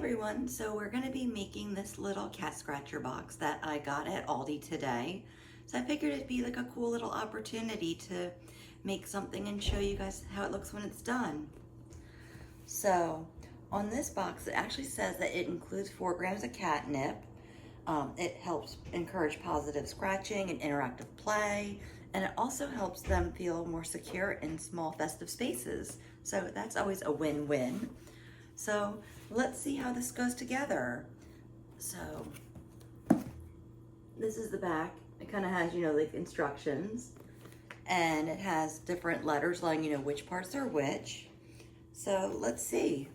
everyone, so we're going to be making this little cat scratcher box that I got at Aldi today. So I figured it'd be like a cool little opportunity to make something and show you guys how it looks when it's done. So on this box it actually says that it includes 4 grams of catnip. It helps encourage positive scratching and interactive play, and it also helps them feel more secure in small festive spaces. So that's always a win-win. So let's see how this goes together. So this is the back. It kind of has, like instructions, and it has different letters letting you know which parts are which. So let's see.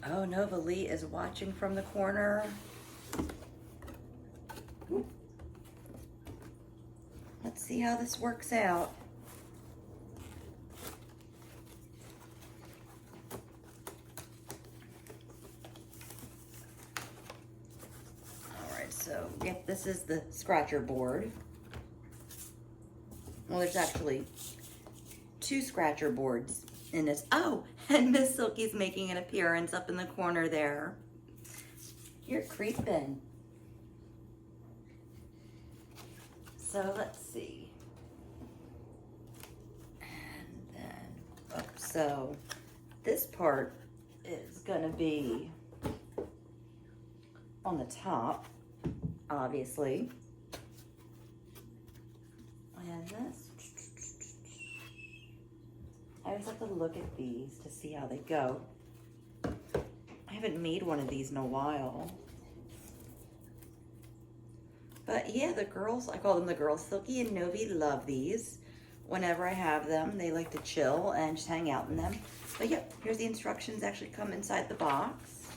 Oh, Novalee is watching from the corner. Let's see how this works out. All right, so this is the scratcher board. Well, there's actually 2 scratcher boards in this. Oh, and Miss Silky's making an appearance up in the corner there. You're creeping. So let's see. And then, so this part is gonna be on the top, obviously. And this, I always have to look at these to see how they go. I haven't made one of these in a while. But yeah, the girls, I call them the girls, Silky and Novi, love these. Whenever I have them, they like to chill and just hang out in them. But yep, here's the instructions actually come inside the box.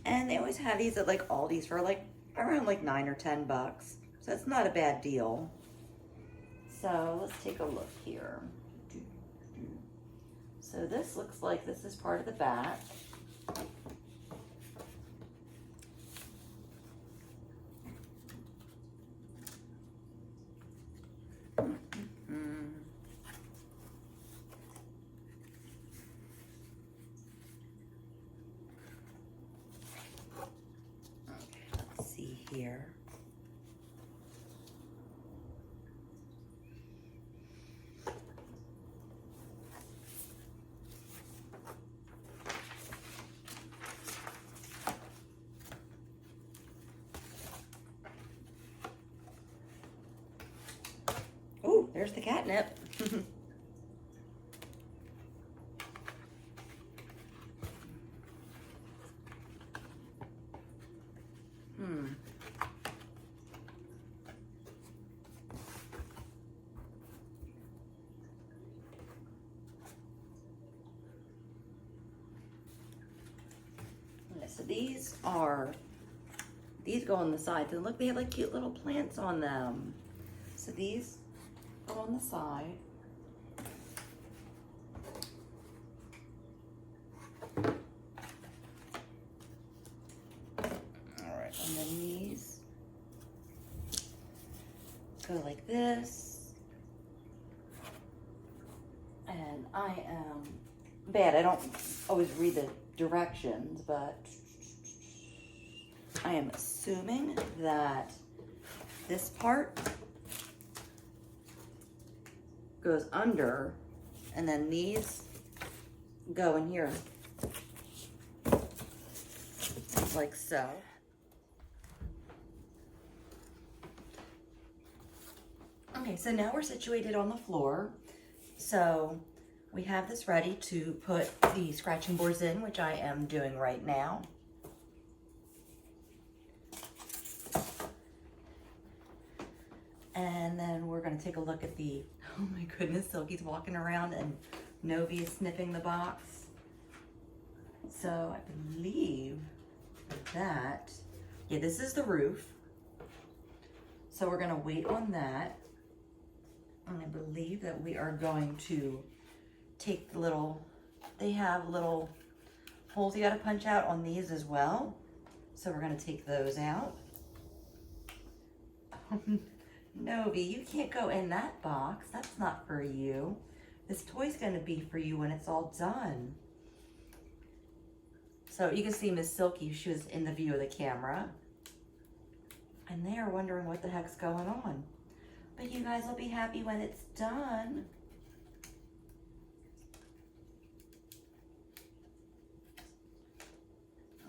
And they always have these at like Aldi's for like around like $9 or $10. So it's not a bad deal. So let's take a look here. So this looks like this is part of the back. Let's see here. Ooh, there's the catnip. So these go on the sides, and look, they have like cute little plants on them. So these go on the side. All right, and then these go like this. And I am bad, I don't always read the directions, but I am assuming that this part goes under, and then these go in here, like so. Okay, so now we're situated on the floor. So we have this ready to put the scratching boards in, which I am doing right now. And then we're gonna take a look at the, oh my goodness, Silky's walking around and Novi is sniffing the box. So I believe that, yeah, this is the roof. So we're gonna wait on that. And I believe that we are going to take the little, they have little holes you gotta punch out on these as well. So we're gonna take those out. Novi, you can't go in that box. That's not for you. This toy's gonna be for you when it's all done. So you can see Miss Silky, she was in the view of the camera. And they are wondering what the heck's going on. But you guys will be happy when it's done.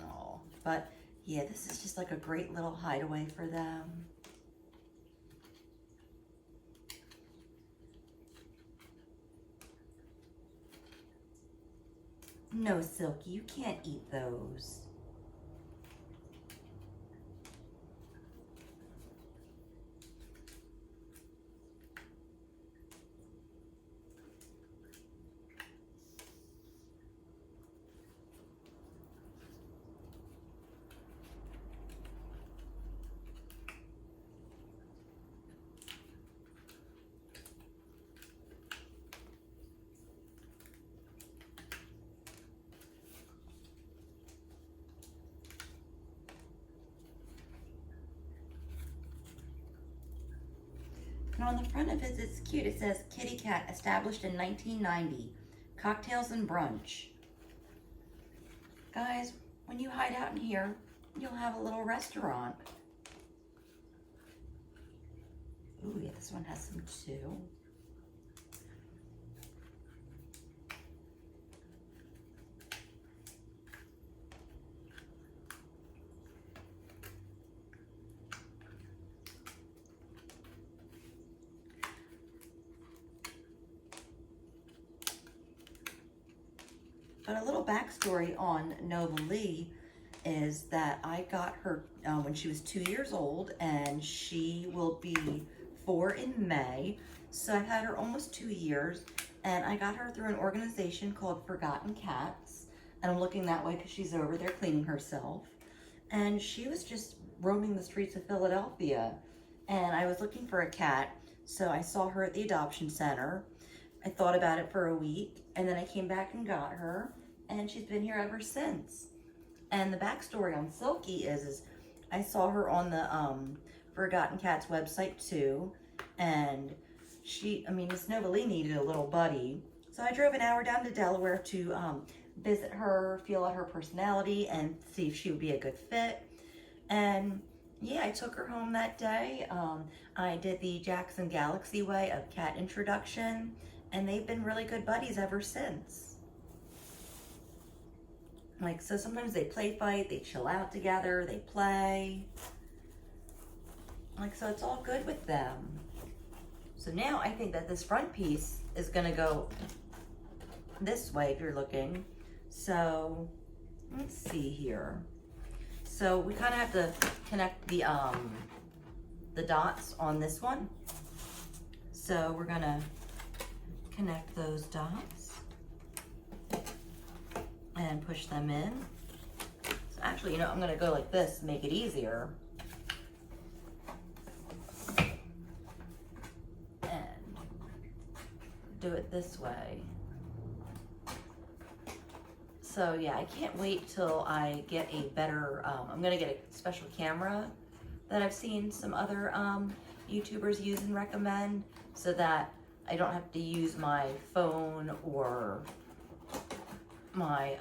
Oh, but yeah, this is just like a great little hideaway for them. No, Silky, you can't eat those. And on the front of it, it's cute. It says, Kitty Cat, established in 1990. Cocktails and brunch. Guys, when you hide out in here, you'll have a little restaurant. Ooh, yeah, this one has some too. But a little backstory on Novalee is that I got her when she was 2 years old, and she will be 4 in May. So I've had her almost 2 years, and I got her through an organization called Forgotten Cats. And I'm looking that way because she's over there cleaning herself. And she was just roaming the streets of Philadelphia. And I was looking for a cat, so I saw her at the adoption center. I thought about it for a week, and then I came back and got her, and she's been here ever since. And the backstory on Silky is I saw her on the Forgotten Cats website too, and Miss Novalee needed a little buddy. So I drove an hour down to Delaware to visit her, feel out her personality, and see if she would be a good fit. And yeah, I took her home that day. I did the Jackson Galaxy way of cat introduction, and they've been really good buddies ever since. Like, so sometimes they play fight, they chill out together, they play. Like, so it's all good with them. So now I think that this front piece is gonna go this way if you're looking. So let's see here. So we kind of have to connect the dots on this one. So we're gonna connect those dots and push them in. So actually, you know, I'm gonna go like this to make it easier. And do it this way. So yeah, I can't wait till I get a better, I'm gonna get a special camera that I've seen some other YouTubers use and recommend, so that I don't have to use my phone or my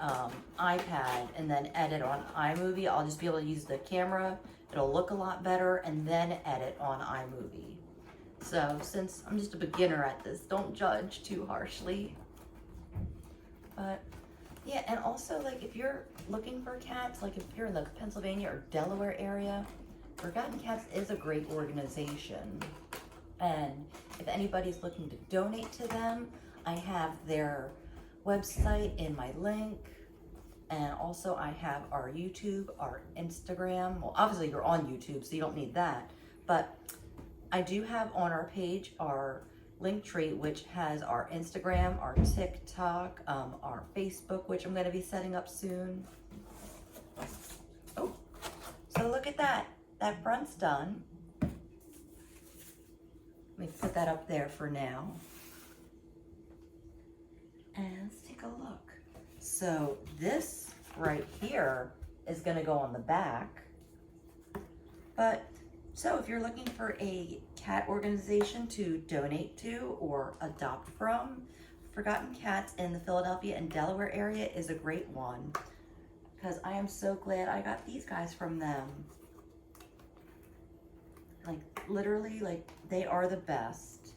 iPad and then edit on iMovie. I'll just be able to use the camera. It'll look a lot better, and then edit on iMovie. So since I'm just a beginner at this, don't judge too harshly. But yeah, and also, like, if you're looking for cats, like if you're in the Pennsylvania or Delaware area, Forgotten Cats is a great organization. And if anybody's looking to donate to them, I have their website in my link. And also I have our YouTube, our Instagram. Well, obviously you're on YouTube, so you don't need that. But I do have on our page our link tree, which has our Instagram, our TikTok, our Facebook, which I'm going to be setting up soon. Oh, so look at that. That front's done. Let me put that up there for now. And let's take a look. So this right here is going to go on the back. But so if you're looking for a cat organization to donate to or adopt from, Forgotten Cats in the Philadelphia and Delaware area is a great one, because I am so glad I got these guys from them. Like, literally, like, they are the best.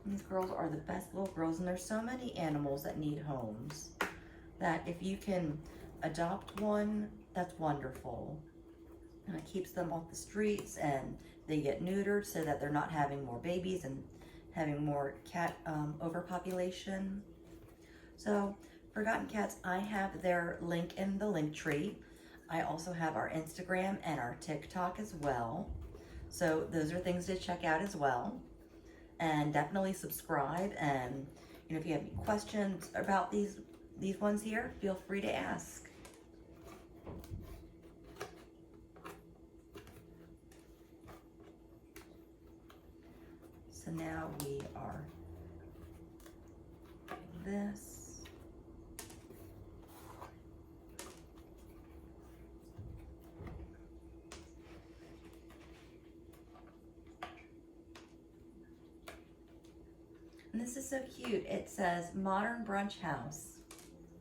These girls are the best little girls, and there's so many animals that need homes that if you can adopt one, that's wonderful. And it keeps them off the streets, and they get neutered so that they're not having more babies and having more cat overpopulation. So Forgotten Cats, I have their link in the link tree. I also have our Instagram and our TikTok as well. So those are things to check out as well. And definitely subscribe, and you know, if you have any questions about these ones here, feel free to ask. So now we are doing this. And this is so cute. It says Modern Brunch House.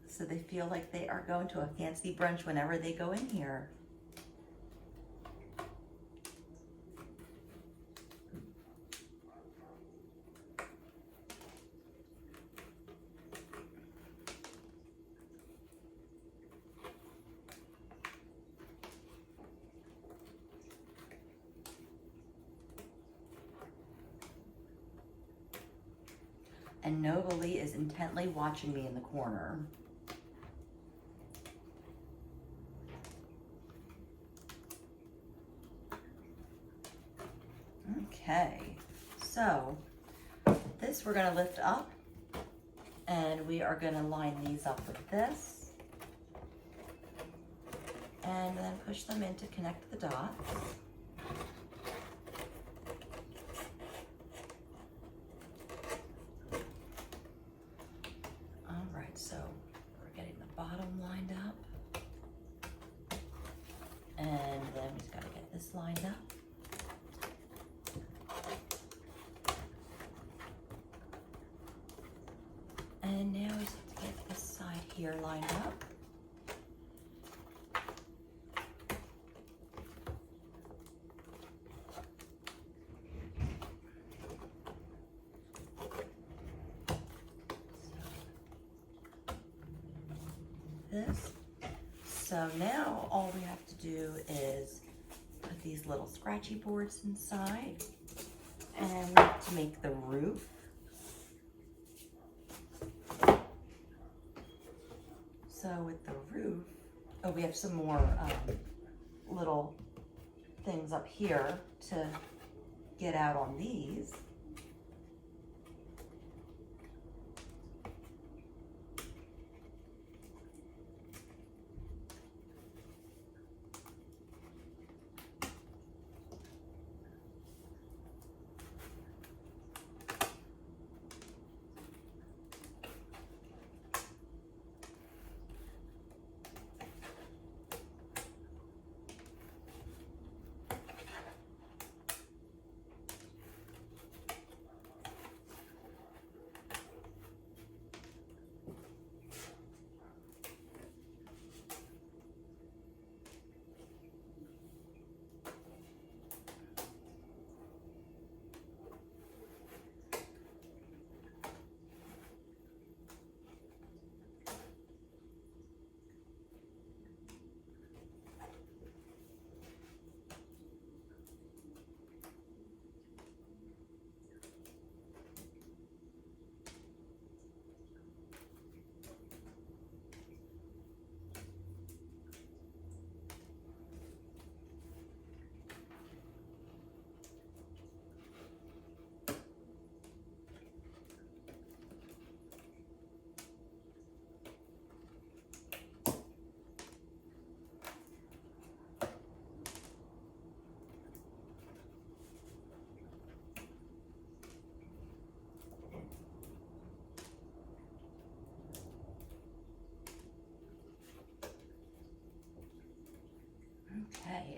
So they feel like they are going to a fancy brunch whenever they go in here. And Novalee is intently watching me in the corner. Okay, so this we're going to lift up, and we are going to line these up with this, and then push them in to connect the dots. So we're getting the bottom lined up, and then we've got to get this lined up. And now we just have to get this side here lined up. This. So now all we have to do is put these little scratchy boards inside, and to make the roof. So with the roof, oh, we have some more little things up here to get out on these.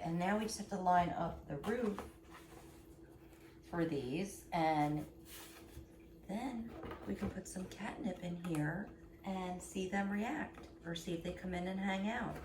and now we just have to line up the roof for these, and then we can put some catnip in here and see them react, or see if they come in and hang out.